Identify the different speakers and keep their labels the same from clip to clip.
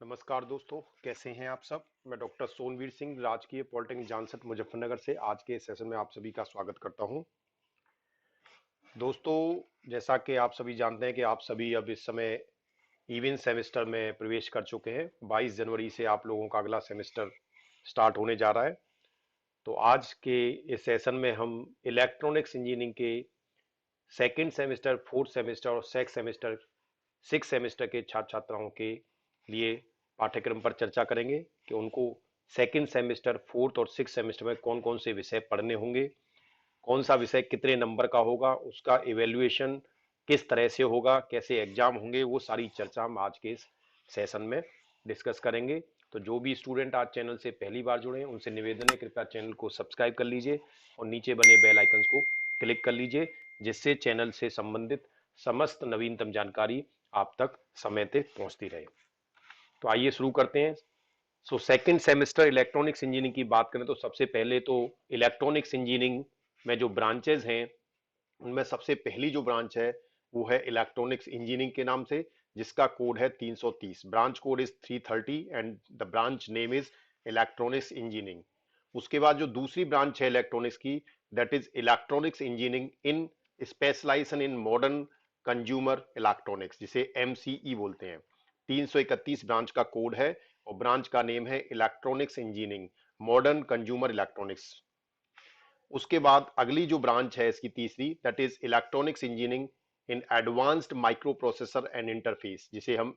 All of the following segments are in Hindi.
Speaker 1: नमस्कार दोस्तों, कैसे हैं आप सब। मैं डॉक्टर सोनवीर सिंह राजकीय पॉलिटेक्निक जानसठ मुजफ्फरनगर से आज के सेशन में आप सभी का स्वागत करता हूं। दोस्तों, जैसा कि आप सभी जानते हैं कि आप सभी अब इस समय इवेंट सेमेस्टर में प्रवेश कर चुके हैं। 22 जनवरी से आप लोगों का अगला सेमेस्टर स्टार्ट होने जा रहा है। तो आज के इस सेशन में हम इलेक्ट्रॉनिक्स इंजीनियरिंग के सेकेंड सेमेस्टर, फोर्थ सेमेस्टर और सेक्स सेमेस्टर, सिक्स सेमेस्टर के छात्र छात्राओं के लिए पाठ्यक्रम पर चर्चा करेंगे कि उनको सेकेंड सेमेस्टर, फोर्थ और सिक्स सेमेस्टर में कौन कौन से विषय पढ़ने होंगे, कौन सा विषय कितने नंबर का होगा, उसका इवेल्युएशन किस तरह से होगा, कैसे एग्जाम होंगे, वो सारी चर्चा हम आज के इस सेशन में डिस्कस करेंगे। तो जो भी स्टूडेंट आज चैनल से पहली बार जुड़े हैं उनसे निवेदन है, कृपया चैनल को सब्सक्राइब कर लीजिए और नीचे बने बेल आइकन को क्लिक कर लीजिए, जिससे चैनल से संबंधित समस्त नवीनतम जानकारी आप तक समय से पहुंचती रहे। तो आइए शुरू करते हैं। सेकंड सेमेस्टर इलेक्ट्रॉनिक्स इंजीनियरिंग की बात करें तो सबसे पहले तो इलेक्ट्रॉनिक्स इंजीनियरिंग में जो ब्रांचेज हैं उनमें सबसे पहली जो ब्रांच है वो है इलेक्ट्रॉनिक्स इंजीनियरिंग के नाम से, जिसका कोड है 330। Branch code is 330 and the branch name is electronics engineering. उसके बाद जो दूसरी ब्रांच है इलेक्ट्रॉनिक्स की, that is electronics engineering in specialisation in modern consumer electronics, जिसे एमसीई बोलते हैं। 331 ब्रांच का कोड है और ब्रांच का नेम है electronics engineering modern consumer electronics. उसके बाद अगली जो ब्रांच है इसकी तीसरी, that is electronics engineering in advanced microprocessor and interface, जिसे हम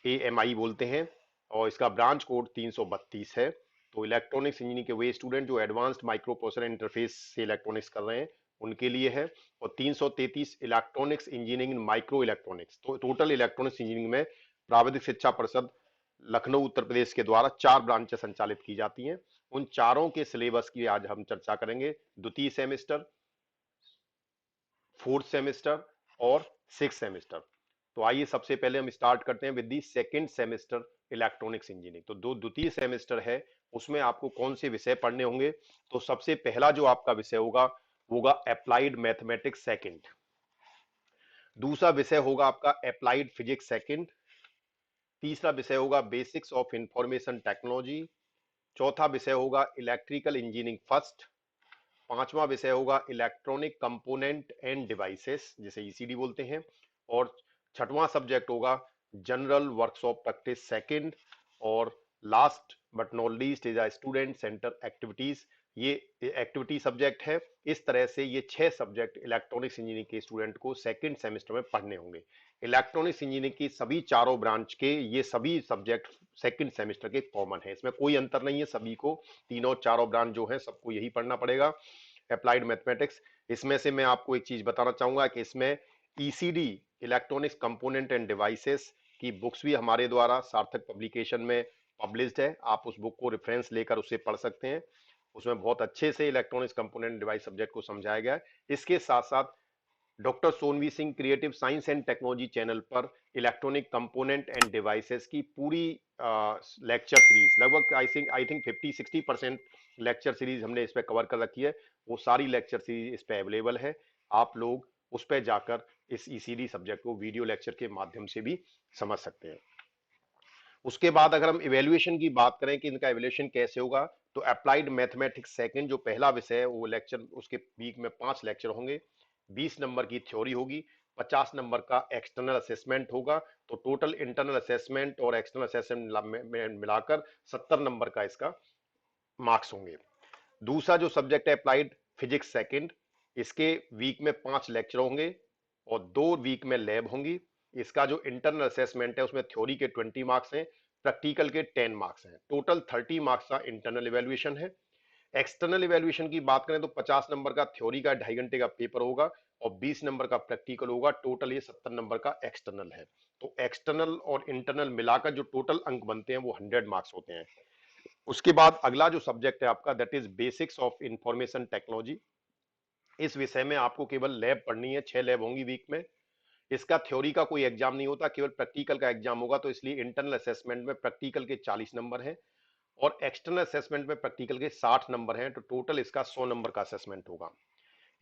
Speaker 1: एएमआई बोलते हैं, और इसका ब्रांच कोड 332 है। तो इलेक्ट्रॉनिक्स इंजीनियरिंग के वे स्टूडेंट जो एडवांस्ड माइक्रो प्रोसेसर इंटरफेस से इलेक्ट्रॉनिक्स कर रहे हैं उनके लिए है। और 333 इलेक्ट्रॉनिक्स इंजीनियरिंग इन माइक्रो इलेक्ट्रॉनिक्स। तो टोटल इलेक्ट्रॉनिक्स इंजीनियरिंग में प्राविधिक शिक्षा परिषद लखनऊ उत्तर प्रदेश के द्वारा 4 ब्रांचें संचालित की जाती हैं। उन चारों के सिलेबस की आज हम चर्चा करेंगे, द्वितीय सेमेस्टर, फोर्थ सेमेस्टर और सिक्स सेमेस्टर। तो आइए सबसे पहले हम स्टार्ट करते हैं with the second semester electronics engineering. तो दो द्वितीय सेमेस्टर है, उसमें आपको कौन से विषय पढ़ने होंगे। तो सबसे पहला जो आपका विषय होगा वो होगा अप्लाइड मैथमेटिक्स सेकंड। दूसरा विषय होगा आपका अप्लाइड फिजिक्स सेकंड। तीसरा विषय होगा बेसिक्स ऑफ इंफॉर्मेशन टेक्नोलॉजी। चौथा विषय होगा इलेक्ट्रिकल इंजीनियरिंग फर्स्ट। पांचवा विषय होगा इलेक्ट्रॉनिक कंपोनेंट एंड डिवाइसेस, जिसे ईसीडी बोलते हैं। और छठवां सब्जेक्ट होगा जनरल वर्कशॉप प्रैक्टिस सेकंड। और last but not least is student centre activities, ये एक्टिविटी सब्जेक्ट है। इस तरह से ये 6 सब्जेक्ट इलेक्ट्रॉनिक्स इंजीनियरिंग के स्टूडेंट को सेकंड सेमेस्टर में पढ़ने होंगे। इलेक्ट्रॉनिक्स इंजीनियरिंग की सभी चारों ब्रांच के ये सभी सब्जेक्ट सेकंड सेमेस्टर के कॉमन है, इसमें कोई अंतर नहीं है। सभी को तीनों चारों ब्रांच जो है सबको यही पढ़ना पड़ेगा, अप्लाइड मैथमेटिक्स। इसमें से मैं आपको एक चीज बताना चाहूंगा कि इसमें ECD, electronics component and devices की बुक्स भी हमारे द्वारा सार्थक पब्लिकेशन में पब्लिश्ड है। आप उस बुक को रेफरेंस लेकर उसे पढ़ सकते हैं। उसमें बहुत अच्छे से इलेक्ट्रॉनिक्स कंपोनेंट डिवाइस सब्जेक्ट को समझाया गया है। इसके साथ साथ doctor Sonvi Singh creative science and technology channel पर इलेक्ट्रॉनिक कंपोनेंट एंड डिवाइसेस की पूरी लेक्चर सीरीज, लगभग आई थिंक 50-60% लेक्चर सीरीज हमने इस पे कवर कर रखी है। वो सारी लेक्चर सीरीज इस पे अवेलेबल है। आप लोग उस पे जाकर इस ईसीडी सब्जेक्ट को वीडियो लेक्चर के माध्यम से भी समझ सकते हैं। उसके बाद अगर हम इवेल्युएशन की बात करें कि इनका इवेल्युएशन कैसे होगा, तो अप्लाइड मैथमेटिक्स सेकंड जो पहला विषय है वो लेक्चर, उसके वीक में 5 लेक्चर होंगे। 20 नंबर की थ्योरी होगी, 50 नंबर का एक्सटर्नल असेसमेंट होगा। तो टोटल इंटरनल असेसमेंट और एक्सटर्नल असेसमेंट मिलाकर 70 नंबर का इसका मार्क्स होंगे। दूसरा जो सब्जेक्ट है अप्लाइड फिजिक्स सेकंड, इसके वीक में 5 लेक्चर होंगे और 2 वीक में लैब होंगी। इसका जो इंटरनल असेसमेंट है उसमें थ्योरी के 20 मार्क्स हैं, प्रैक्टिकल के 10 मार्क्स हैं। टोटल 30 मार्क्स का इंटरनल इवेल्युएशन है। एक्सटर्नल इवेल्युएशन की बात करें तो 50 नंबर का थ्योरी का 2.5 घंटे का पेपर होगा और 20 नंबर का प्रैक्टिकल होगा। टोटल ये 70 नंबर का एक्सटर्नल है। तो एक्सटर्नल और इंटरनल मिलाकर जो टोटल अंक बनते हैं वो 100 मार्क्स होते हैं। उसके बाद अगला जो सब्जेक्ट है आपका, that is basics of information technology. इस विषय में आपको केवल लैब पढ़नी है, 6 लैब होंगी वीक में। इसका थ्योरी का कोई एग्जाम नहीं होता, केवल प्रैक्टिकल का एग्जाम होगा। तो इसलिए इंटरनल असेसमेंट में प्रैक्टिकल के 40 नंबर हैं और एक्सटर्नल असेसमेंट में प्रैक्टिकल के 60 नंबर हैं। तो टोटल इसका 100 नंबर का असेसमेंट होगा।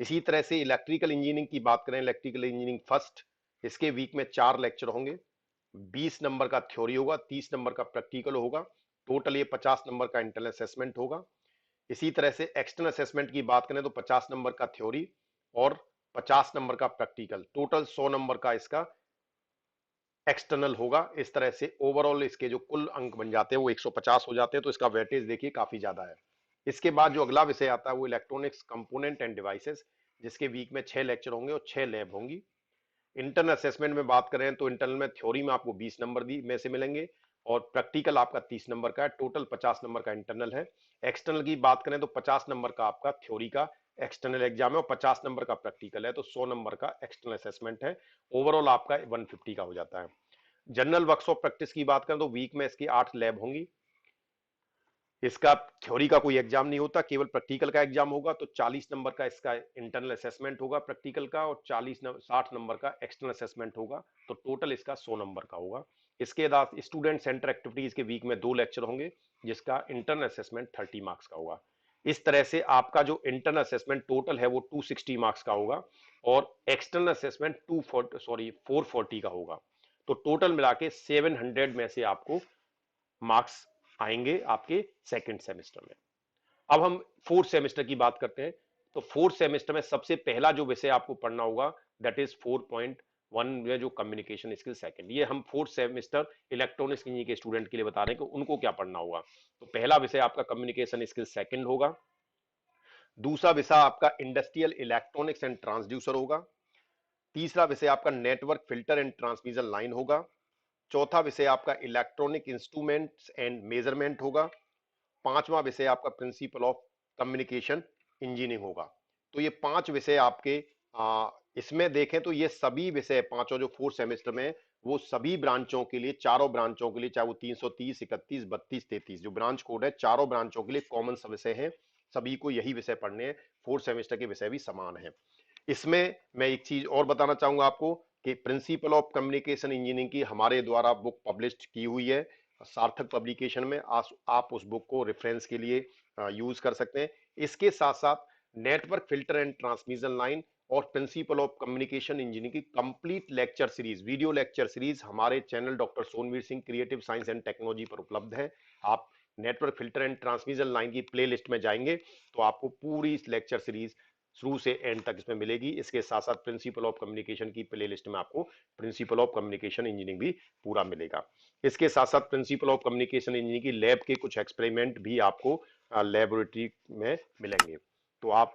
Speaker 1: इसी तरह से इलेक्ट्रिकल इंजीनियरिंग की बात करें, इलेक्ट्रिकल इंजीनियरिंग फर्स्ट, इसके वीक में 4 लेक्चर होंगे। 20 नंबर का थ्योरी होगा, 30 नंबर का प्रैक्टिकल होगा, टोटल ये 50 नंबर का इंटरनल असेसमेंट होगा। इसी तरह से एक्सटर्नल असेसमेंट की बात करें तो 50 नंबर का थ्योरी और 50 नंबर का प्रैक्टिकल, टोटल 100 नंबर का इसका एक्सटर्नल होगा। इस तरह से ओवरऑल इसके जो कुल अंक बन जाते हैं वो 150 हो जाते हैं, तो इसका वेटेज देखिए काफी ज्यादा है। इसके बाद जो अगला विषय आता है वो इलेक्ट्रॉनिक्स कंपोनेंट एंड डिवाइसेस, जिसके वीक में 6 लेक्चर होंगे और 6 लैब होंगी। इंटरनल असेसमेंट में बात करें तो इंटरनल में थ्योरी में आपको 20 नंबर दी में से मिलेंगे और प्रैक्टिकल आपका 30 नंबर का है, टोटल 50 नंबर का इंटरनल है। एक्सटर्नल की बात करें तो 50 नंबर का आपका थ्योरी का एक्सटर्नल एग्जाम है और 50 नंबर का प्रैक्टिकल है, तो 100 नंबर का एक्सटर्नल असेसमेंट है। ओवरऑल आपका 150 का हो जाता है। जनरल वर्कशॉप प्रैक्टिस की बात करें तो वीक में इसकी 8 लैब होंगी। इसका थ्योरी का कोई एग्जाम नहीं होता, केवल प्रैक्टिकल का एग्जाम होगा, तो 40 नंबर का इसका इंटरनल असेसमेंट होगा प्रैक्टिकल का और 60 नंबर का एक्सटर्नल असेसमेंट होगा, तो टोटल इसका 100 नंबर का होगा। इसके बाद स्टूडेंट सेंटर एक्टिविटीज के वीक में 2 लेक्चर होंगे, जिसका इंटरनल असेसमेंट 30 मार्क्स का होगा। इस तरह से आपका जो इंटरनल असेसमेंट टोटल है वो 260 मार्क्स का होगा और एक्सटर्नल असेसमेंट 440 का होगा, तो टोटल मिला के 700 में से आपको मार्क्स आएंगे आपके सेकंड सेमेस्टर में। अब हम फोर्थ सेमेस्टर की बात करते हैं। तो फोर्थ सेमेस्टर में सबसे पहला जो विषय आपको पढ़ना होगा दैट इज 4.1 में जो कम्युनिकेशन स्किल सेकंड, ये हम फोर्थ सेमेस्टर इलेक्ट्रॉनिक्स इंजीनियरिंग के स्टूडेंट के लिए बता रहे हैं कि उनको क्या पढ़ना होगा। तो पहला विषय आपका कम्युनिकेशन स्किल सेकंड होगा। दूसरा विषय आपका इंडस्ट्रियल इलेक्ट्रॉनिक्स एंड ट्रांसड्यूसर होगा। तीसरा विषय आपका network filter and transmission line होगा। चौथा विषय आपका इलेक्ट्रॉनिक इंस्ट्रूमेंट्स एंड मेजरमेंट होगा। पांचवा विषय आपका प्रिंसिपल ऑफ कम्युनिकेशन इंजीनियरिंग होगा। तो ये 5 विषय आपके इसमें देखें तो ये सभी विषय पांचों जो फोर्थ सेमेस्टर में वो सभी ब्रांचों के लिए, चारों ब्रांचों के लिए, चाहे वो 330, 31, 32, 33 जो ब्रांच कोड है, चारों ब्रांचों के लिए कॉमन विषय है। सभी को यही विषय पढ़ने हैं, फोर्थ सेमेस्टर के विषय भी समान है। इसमें मैं एक चीज और बताना चाहूंगा आपको कि प्रिंसिपल ऑफ कम्युनिकेशन इंजीनियरिंग की हमारे द्वारा बुक पब्लिश की हुई है सार्थक पब्लिकेशन में। आप उस बुक को रेफरेंस के लिए यूज कर सकते हैं। इसके साथ साथ network filter and transmission line और प्रिंसिपल ऑफ कम्युनिकेशन इंजीनियरिंग की complete lecture series, video lecture series हमारे channel doctor Sonveer Singh creative science and technology पर उपलब्ध है। आप network filter and transmission line की प्लेलिस्ट में जाएंगे तो आपको पूरी लेक्चर सीरीज शुरू से एंड तक इसमें मिलेगी। इसके साथ साथ प्रिंसिपल ऑफ कम्युनिकेशन की प्लेलिस्ट में आपको प्रिंसिपल ऑफ कम्युनिकेशन इंजीनियरिंग भी पूरा मिलेगा। इसके साथ साथ प्रिंसिपल ऑफ कम्युनिकेशन इंजीनियरिंग की लैब के कुछ एक्सपेरिमेंट भी आपको लेबोरेटरी में मिलेंगे। तो आप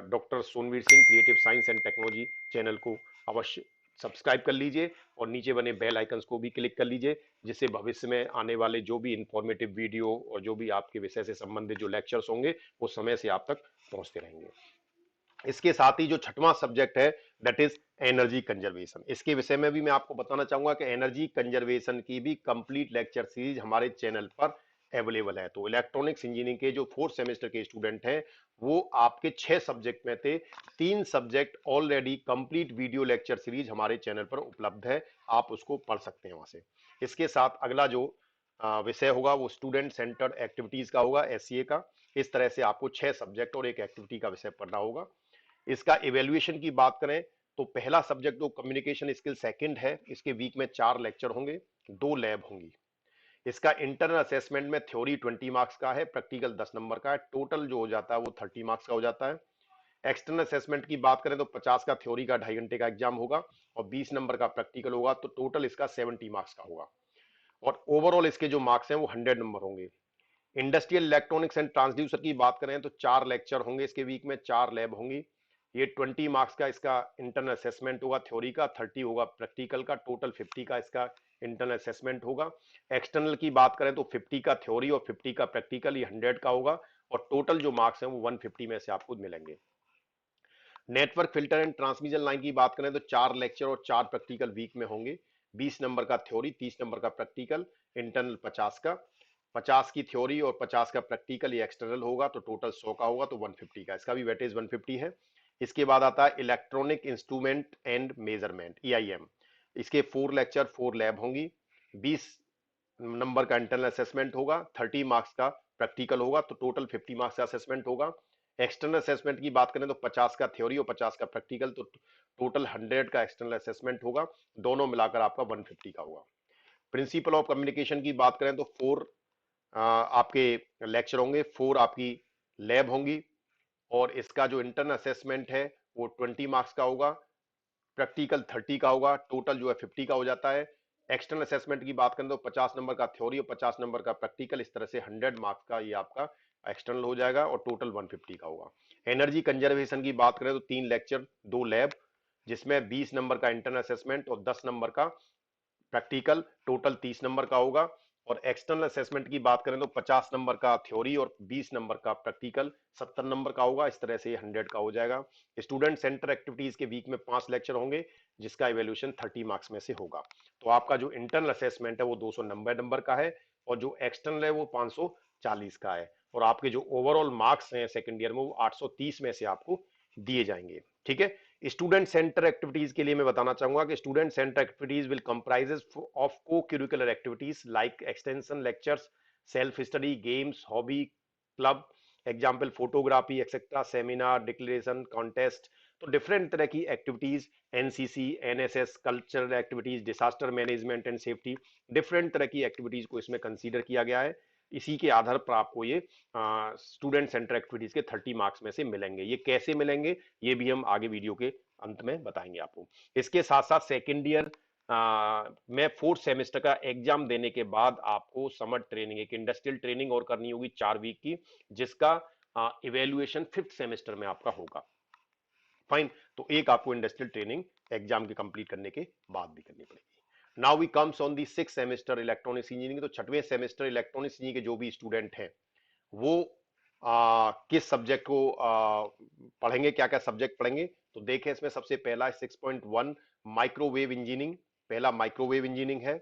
Speaker 1: doctor Sonveer Singh creative science and technology channel को अवश्य सब्सक्राइब कर लीजिए और नीचे बने बेल आइकन्स को भी क्लिक कर लीजिए, जिससे भविष्य में आने वाले जो भी इंफॉर्मेटिव वीडियो और जो भी आपके विषय से संबंधित जो लेक्चर्स होंगे वो समय से आप तक पहुंचते रहेंगे। इसके साथ ही जो छठवां सब्जेक्ट है दैट इज एनर्जी कंजर्वेशन, इसके विषय में भी मैं आपको बताना चाहूंगा कि एनर्जी कंजर्वेशन की भी कंप्लीट लेक्चर सीरीज हमारे चैनल पर अवेलेबल है। तो इलेक्ट्रॉनिक्स इंजीनियरिंग के जो फोर्थ सेमेस्टर के स्टूडेंट हैं वो आपके 6 सब्जेक्ट में थे, 3 subject already complete video lecture series हमारे चैनल पर उपलब्ध है, आप उसको पढ़ सकते हैं वहां से। इसके साथ अगला जो विषय होगा वो स्टूडेंट सेंटर्ड एक्टिविटीज का होगा, एससीए का। इस तरह से आपको 6 सब्जेक्ट और एक एक्टिविटी का विषय पढ़ना होगा। इसका इवेल्युएशन की बात करें तो पहला सब्जेक्ट जो कम्युनिकेशन स्किल सेकंड है, इसके वीक में 4 लेक्चर होंगे, 2 लैब होंगी। इसका इंटरनल असेसमेंट में थ्योरी 20 मार्क्स का है, प्रैक्टिकल 10 नंबर का है, टोटल जो हो जाता है वो 30 मार्क्स का हो जाता है। एक्सटर्नल असेसमेंट की बात करें तो 50 का थ्योरी का 2.5 घंटे का एग्जाम होगा और 20 नंबर का प्रैक्टिकल होगा, तो टोटल इसका 70 मार्क्स का होगा और ओवरऑल इसके जो मार्क्स हैं वो 100 नंबर होंगे। इंडस्ट्रियल इलेक्ट्रॉनिक्स एंड ट्रांसड्यूसर की बात करें तो 4 लेक्चर होंगे इसके वीक में, 4 लैब होंगी। ये 20 मार्क्स का इसका इंटरनल असेसमेंट होगा थ्योरी का, 30 होगा प्रैक्टिकल का, टोटल 50 का इसका इंटरनल असेसमेंट होगा। एक्सटर्नल की बात करें तो 50 का थ्योरी और 50 का प्रैक्टिकल, ये 100 का होगा और टोटल जो मार्क्स हैं वो 150 में से आपको मिलेंगे। Network filter and transmission line की बात करें तो 4 लेक्चर और 4 प्रैक्टिकल वीक में होंगे, 20 नंबर का थ्योरी, 30 नंबर का प्रैक्टिकल, इंटरनल 50 का, 50 की थ्योरी और 50 का प्रैक्टिकल, ये एक्सटर्नल होगा तो टोटल 100 का होगा, तो 150 का, इसका भी वेटेज 150 है। इसके बाद आता है electronic instrument and measurement, EIM. इसके 4 लेक्चर 4 लैब होंगी, 20 नंबर का इंटरनल असेसमेंट होगा, 30 मार्क्स का प्रैक्टिकल होगा, तो टोटल 50 मार्क्स का असेसमेंट होगा। एक्सटर्नल असेसमेंट की बात करें तो 50 का थ्योरी और 50 का प्रैक्टिकल, तो टोटल 100 का एक्सटर्नल असेसमेंट होगा, दोनों मिलाकर आपका 150 का होगा। प्रिंसिपल ऑफ कम्युनिकेशन की बात करें तो 4 आपके लेक्चर होंगे, 4 आपकी लैब होंगी, और इसका जो इंटरनल असेसमेंट है वो 20 मार्क्स का होगा, प्रैक्टिकल 30 का होगा, टोटल जो है 50 का हो जाता है। एक्सटर्नल असेसमेंट की बात करें तो 50 नंबर का थ्योरी और 50 नंबर का प्रैक्टिकल, इस तरह से 100 मार्क्स का ये आपका एक्सटर्नल हो जाएगा और टोटल 150 का होगा। एनर्जी कंजर्वेशन की बात करें तो 3 लेक्चर 2 लैब, जिसमें 20 नंबर का इंटरनल असेसमेंट और 10 नंबर का प्रैक्टिकल, टोटल 30 नंबर का होगा। और एक्सटर्नल असेसमेंट की बात करें तो 50 नंबर का थ्योरी और 20 नंबर का प्रैक्टिकल, 70 नंबर का होगा। इस तरह से 100 का हो जाएगा। स्टूडेंट सेंटर एक्टिविटीज के वीक में 5 लेक्चर होंगे, जिसका इवेल्यूशन 30 मार्क्स में से होगा। तो आपका जो इंटरनल असेसमेंट है वो 290 नंबर का है, और जो एक्सटर्नल है वो 540 का है, और आपके जो ओवरऑल मार्क्स हैं सेकेंड ईयर में वो 830 में से आपको दिए जाएंगे। ठीक है। स्टूडेंट सेंटर एक्टिविटीज के लिए मैं बताना चाहूंगा कि student centre activities will comprises of co curricular activities like extension lectures, self study, games, hobby, club, example photography etcetera, seminar, declaration, contest. तो डिफरेंट तरह की activities, NCC, NSS, cultural activities, disaster management and safety, different तरह की एक्टिविटीज को इसमें कंसीडर किया गया है। इसी के आधार पर आपको ये स्टूडेंट सेंटर एक्टिविटीज के 30 मार्क्स में से मिलेंगे। ये कैसे मिलेंगे ये भी हम आगे वीडियो के अंत में बताएंगे आपको। इसके साथ साथ सेकेंड ईयर में 4th सेमेस्टर का एग्जाम देने के बाद आपको समर ट्रेनिंग, एक इंडस्ट्रियल ट्रेनिंग और करनी होगी 4 वीक की, जिसका इवेल्युएशन 5th सेमेस्टर में आपका होगा। फाइन। तो एक आपको इंडस्ट्रियल ट्रेनिंग एग्जाम के कंप्लीट करने के बाद भी करनी पड़ेगी। Now we comes on the 6th semester electronics engineering. तो 6वें सेमेस्टर इलेक्ट्रॉनिक्स इंजीनियरिंग के जो भी स्टूडेंट हैं वो किस सब्जेक्ट को पढ़ेंगे, क्या क्या सब्जेक्ट पढ़ेंगे। तो देखें, इसमें सबसे पहला 6.1 माइक्रोवेव इंजीनियरिंग, पहला माइक्रोवेव इंजीनियरिंग है।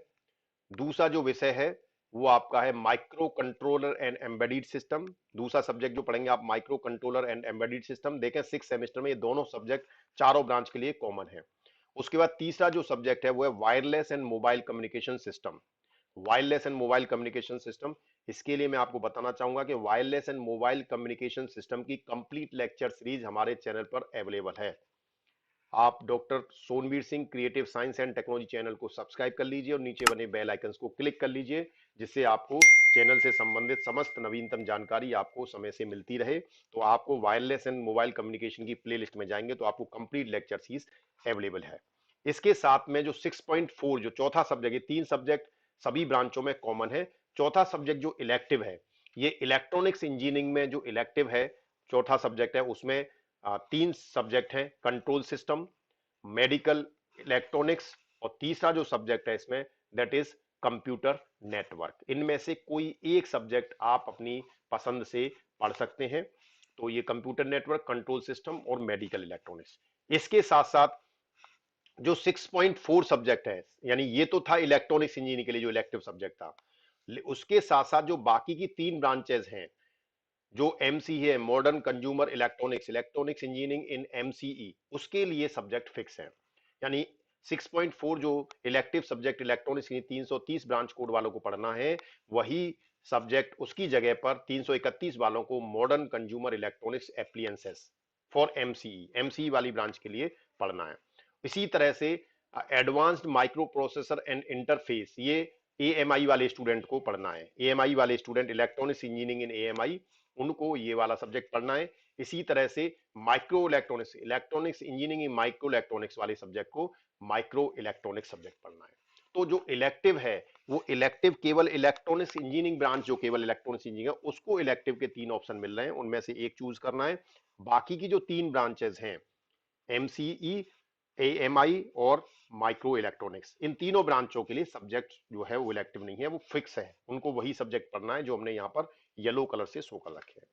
Speaker 1: दूसरा जो विषय है वो आपका है micro controller and embedded system. दूसरा सब्जेक्ट जो पढ़ेंगे आप micro controller and embedded system. देखें 6 सेमेस्टर में ये दोनों सब्जेक्ट चारों ब्रांच के लिए कॉमन है। उसके बाद तीसरा जो सब्जेक्ट है वो है wireless and mobile communication system. Wireless and mobile communication system, इसके लिए मैं आपको बताना चाहूंगा कि wireless and mobile communication system की कंप्लीट लेक्चर सीरीज हमारे चैनल पर अवेलेबल है। आप doctor Sonveer Singh creative science and technology channel को सब्सक्राइब कर लीजिए और नीचे बने बेल आइकन्स को क्लिक कर लीजिए, जिससे आपको चैनल से संबंधित समस्त नवीनतम जानकारी आपको समय से मिलती रहे। तो आपको वायरलेस एंड मोबाइल कम्युनिकेशन की प्लेलिस्ट में जाएंगे तो आपको कंप्लीट लेक्चर सीरीज अवेलेबल है। इसके साथ में जो 6.4 जो चौथा सब्जेक्ट, ये 3 सब्जेक्ट सभी ब्रांचों में कॉमन है। चौथा सब्जेक्ट जो इलेक्टिव है, ये इलेक्ट्रॉनिक्स इंजीनियरिंग में जो इलेक्टिव है चौथा सब्जेक्ट है, उसमें 3 सब्जेक्ट हैं, कंट्रोल सिस्टम, मेडिकल इलेक्ट्रॉनिक्स, और तीसरा जो सब्जेक्ट है इसमें दैट इज कंप्यूटर नेटवर्क। इनमें से कोई एक सब्जेक्ट आप अपनी पसंद से पढ़ सकते हैं। तो ये कंप्यूटर नेटवर्क, कंट्रोल सिस्टम और मेडिकल इलेक्ट्रॉनिक्स। इसके साथ साथ जो 6.4 सब्जेक्ट है, यानी ये तो था इलेक्ट्रॉनिक्स इंजीनियरिंग के लिए जो इलेक्टिव सब्जेक्ट था, उसके साथ साथ जो बाकी की 3 ब्रांचेस हैं, जो एमसी है, modern consumer electronics, electronics engineering in MCE, उसके लिए सब्जेक्ट फिक्स है। यानी 6.4 जो इलेक्टिव सब्जेक्ट इलेक्ट्रॉनिक्स की 330 ब्रांच कोड वालों को पढ़ना है, वही सब्जेक्ट उसकी जगह पर 331 वालों को modern consumer electronics appliances for MCE, MCE वाली ब्रांच के लिए पढ़ना है। इसी तरह से advanced microprocessor and interface, ये एएमआई वाले स्टूडेंट को पढ़ना है। एएमआई वाले student, electronics engineering in AMI, उनको ये वाला सब्जेक्ट पढ़ना है। इसी तरह से microelectronics, electronics engineering microelectronics वाले सब्जेक्ट को माइक्रो इलेक्ट्रॉनिक्स सब्जेक्ट पढ़ना है। तो जो इलेक्टिव है वो इलेक्टिव केवल इलेक्ट्रॉनिक्स इंजीनियरिंग ब्रांच जो केवल इलेक्ट्रॉनिक्स इंजीनियरिंग है उसको इलेक्टिव के 3 ऑप्शन मिल रहे हैं, उनमें से एक चूज करना है। बाकी की जो 3 ब्रांचेस हैं, एमसीई, एएमआई और माइक्रो इलेक्ट्रॉनिक्स, इन तीनों ब्रांचों के लिए सब्जेक्ट जो है वो इलेक्टिव नहीं है, वो फिक्स है। उनको वही सब्जेक्ट पढ़ना है जो हमने यहाँ पर येलो कलर से शो कर रखे हैं।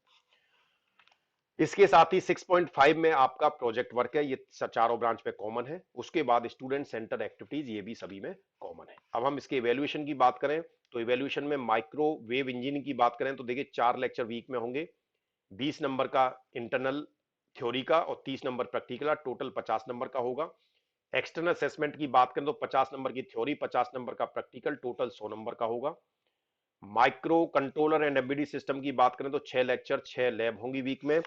Speaker 1: इसके साथ ही 6.5 में आपका प्रोजेक्ट वर्क है, ये चारों ब्रांच में कॉमन है। उसके बाद स्टूडेंट सेंटर एक्टिविटीज, ये भी सभी में कॉमन है। अब हम इसके इवैल्यूएशन की बात करें तो इवैल्यूएशन में माइक्रोवेव इंजीनियरिंग की बात करें तो देखिए 4 लेक्चर वीक में होंगे, 20 नंबर का इंटरनल थ्योरी का और 30 नंबर प्रैक्टिकल का, टोटल 50 नंबर का होगा। एक्सटर्नल असेसमेंट की बात करें तो 50 नंबर की थ्योरी, 50 नंबर का प्रैक्टिकल, टोटल 100 नंबर का होगा। Micro controller and embedded system की बात करें तो 6 लेक्चर 6 लैब होंगी वीक में,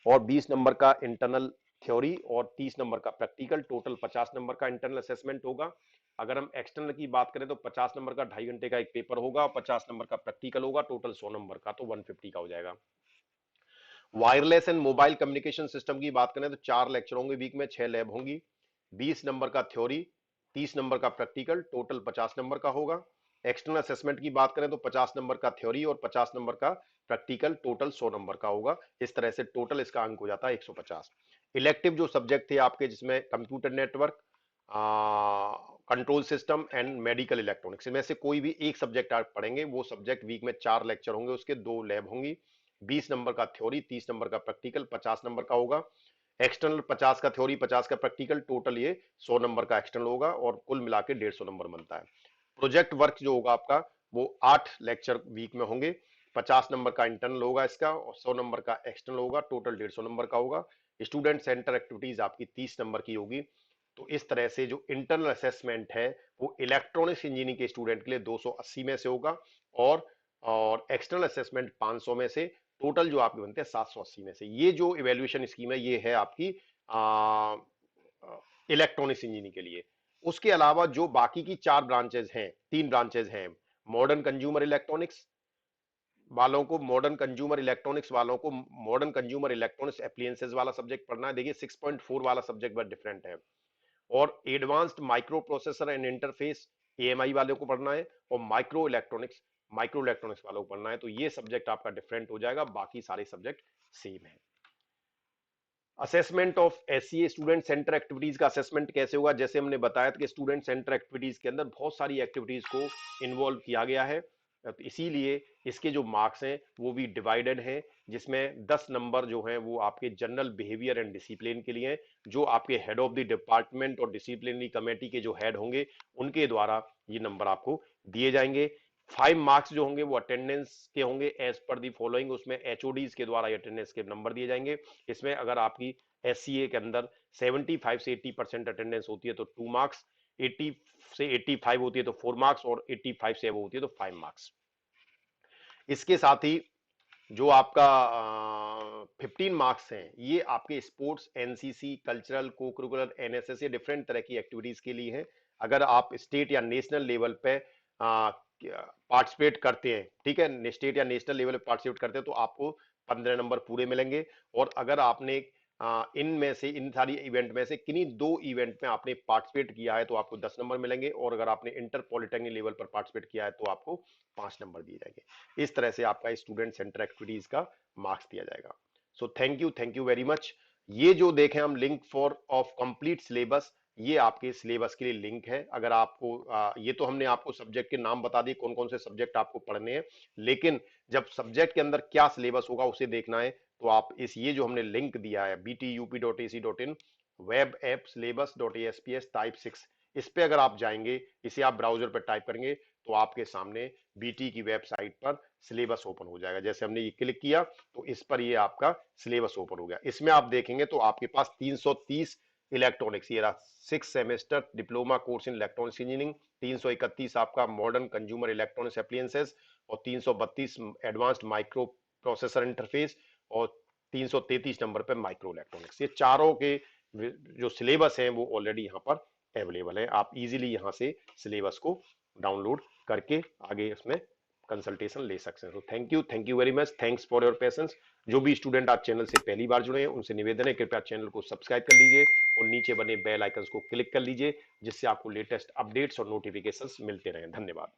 Speaker 1: और 20 नंबर का इंटरनल थ्योरी और 30 नंबर का प्रैक्टिकल, टोटल 50 नंबर का इंटरनल असेसमेंट होगा। अगर हम एक्सटर्नल की बात करें तो 50 नंबर का 2.5 घंटे का एक पेपर होगा, 50 नंबर का प्रैक्टिकल होगा, टोटल 100 नंबर का, तो 150 का हो जाएगा। Wireless and mobile communication system की बात करें तो 4 लेक्चर होंगे वीक में, 6 लैब होंगी, 20 नंबर का थ्योरी, 30 नंबर का प्रैक्टिकल, टोटल 50 नंबर का होगा। एक्सटर्नल असेसमेंट की बात करें तो 50 नंबर का थ्योरी और 50 नंबर का प्रैक्टिकल, टोटल 100 नंबर का होगा। इस तरह से टोटल इसका अंक हो जाता है 150। इलेक्टिव जो सब्जेक्ट थे आपके, जिसमें computer network, control system and medical electronics, इनमें से कोई भी एक सब्जेक्ट आप पढ़ेंगे, वो सब्जेक्ट वीक में 4 लेक्चर होंगे, उसके 2 लैब होंगी, 20 नंबर का थ्योरी, 30 नंबर का प्रैक्टिकल, 50 नंबर का होगा। एक्सटर्नल 50 का थ्योरी, 50 का प्रैक्टिकल, टोटल ये 100 नंबर का एक्सटर्नल होगा और कुल मिला के 150 नंबर बनता है। प्रोजेक्ट वर्क जो होगा आपका, वो 8 लेक्चर वीक में होंगे, 50 नंबर का इंटरनल होगा इसका और 100 नंबर का एक्सटर्नल होगा, टोटल 150 नंबर का होगा। स्टूडेंट सेंटर एक्टिविटीज आपकी 30 नंबर की होगी। तो इस तरह से जो इंटरनल असेसमेंट है वो इलेक्ट्रॉनिक्स इंजीनियरिंग के स्टूडेंट के लिए 280 में से होगा और एक्सटर्नल असेसमेंट 500 में से, टोटल जो आपके बनते हैं 780 में से। ये जो इवेल्युएशन स्कीम है ये है आपकी इलेक्ट्रॉनिक्स इंजीनियरिंग के लिए। उसके अलावा जो बाकी की 4 ब्रांचेज हैं, 3 ब्रांचेज हैं, मॉडर्न कंज्यूमर इलेक्ट्रॉनिक्स वालों को, मॉडर्न कंज्यूमर इलेक्ट्रॉनिक्स एप्लियंसेस वाला सब्जेक्ट पढ़ना है। देखिए 6.4 वाला सब्जेक्ट बहुत डिफरेंट है। और advanced microprocessor and interface AMI वालों को पढ़ना है, और माइक्रो इलेक्ट्रॉनिक्स वालों को पढ़ना है। तो ये सब्जेक्ट आपका डिफरेंट हो जाएगा, बाकी सारे सब्जेक्ट सेम है। Assessment of SCA student centre activities का असेसमेंट कैसे होगा? जैसे हमने बताया था कि स्टूडेंट सेंटर एक्टिविटीज के अंदर बहुत सारी एक्टिविटीज को इन्वॉल्व किया गया है, तो इसीलिए इसके जो मार्क्स हैं वो भी डिवाइडेड हैं, जिसमें 10 नंबर जो हैं वो आपके जनरल बिहेवियर एंड डिसिप्लिन के लिए हैं, जो आपके हेड ऑफ द डिपार्टमेंट और डिसिप्लिनरी कमेटी के जो हेड होंगे उनके द्वारा ये नंबर आपको दिए जाएंगे। 5 मार्क्स जो होंगे वो अटेंडेंस के होंगे एज पर दी फॉलोइंग, उसमें एचओडीज के द्वारा अटेंडेंस के नंबर दिए जाएंगे। इसमें अगर आपकी एससीए के अंदर 75 से 80% अटेंडेंस होती है तो 2 मार्क्स, 80 से 85 होती है तो 4 मार्क्स, और 85 से अबव होती है तो 5 मार्क्स। इसके साथ ही जो आपका 15 मार्क्स हैं ये आपके स्पोर्ट्स, एनसीसी, कल्चरल, को करिकुलर, एनएसएस, ये डिफरेंट तरह की एक्टिविटीज के लिए हैं। अगर आप स्टेट या नेशनल लेवल पे पार्टिसिपेट करते हैं, ठीक है, स्टेट या नेशनल लेवल पे पार्टिसिपेट करते हैं तो आपको 15 नंबर पूरे मिलेंगे। और अगर आपने इनमें से, इन सारी इवेंट में से किन्हीं 2 इवेंट में आपने पार्टिसिपेट किया है तो आपको 10 नंबर मिलेंगे, और अगर आपने इंटर पॉलिटेक्निक लेवल पर पार्टिसिपेट किया है तो आपको 5 नंबर दिए जाएंगे। इस तरह से आपका स्टूडेंट सेंटर एक्टिविटीज का मार्क्स दिया जाएगा। So thank you very much. ये जो देखें हम link for of complete syllabus, ये आपके सिलेबस के लिए लिंक है। अगर आपको ये तो हमने आपको सब्जेक्ट के नाम बता दिए कौन कौन से सब्जेक्ट आपको पढ़ने हैं, लेकिन जब सब्जेक्ट के अंदर क्या सिलेबस होगा उसे देखना है तो आप ये जो हमने लिंक दिया है btup.ac.in वेब ऐप सिलेबस.aspс टाइप 6, इस पे अगर आप जाएंगे, इसे आप ब्राउजर पर टाइप करेंगे तो आपके सामने बीटी की वेबसाइट पर सिलेबस ओपन हो जाएगा। जैसे हमने ये क्लिक किया तो इस पर ये आपका सिलेबस ओपन हो गया। इसमें आप देखेंगे तो आपके पास 330 इलेक्ट्रॉनिक्स, ये रहा 6 semester diploma course in electronics engineering, 331 आपका मॉडर्न कंज्यूमर इलेक्ट्रॉनिक्स एप्लियंसेस, और 332 एडवांस्ड माइक्रो प्रोसेसर इंटरफेस, और 333 नंबर पे माइक्रो इलेक्ट्रॉनिक्स। ये चारों के जो सिलेबस हैं वो ऑलरेडी यहाँ पर अवेलेबल है। आप इजीली यहाँ से सिलेबस को डाउनलोड करके आगे इसमें कंसल्टेशन ले सकते हैं। तो thank you very much, thanks for your patience. जो भी स्टूडेंट आज चैनल से पहली बार जुड़े हैं उनसे निवेदन है कृपया चैनल को सब्सक्राइब कर लीजिए और नीचे बने बेल आइकन को क्लिक कर लीजिए, जिससे आपको लेटेस्ट अपडेट्स और नोटिफिकेशंस मिलते रहें। धन्यवाद।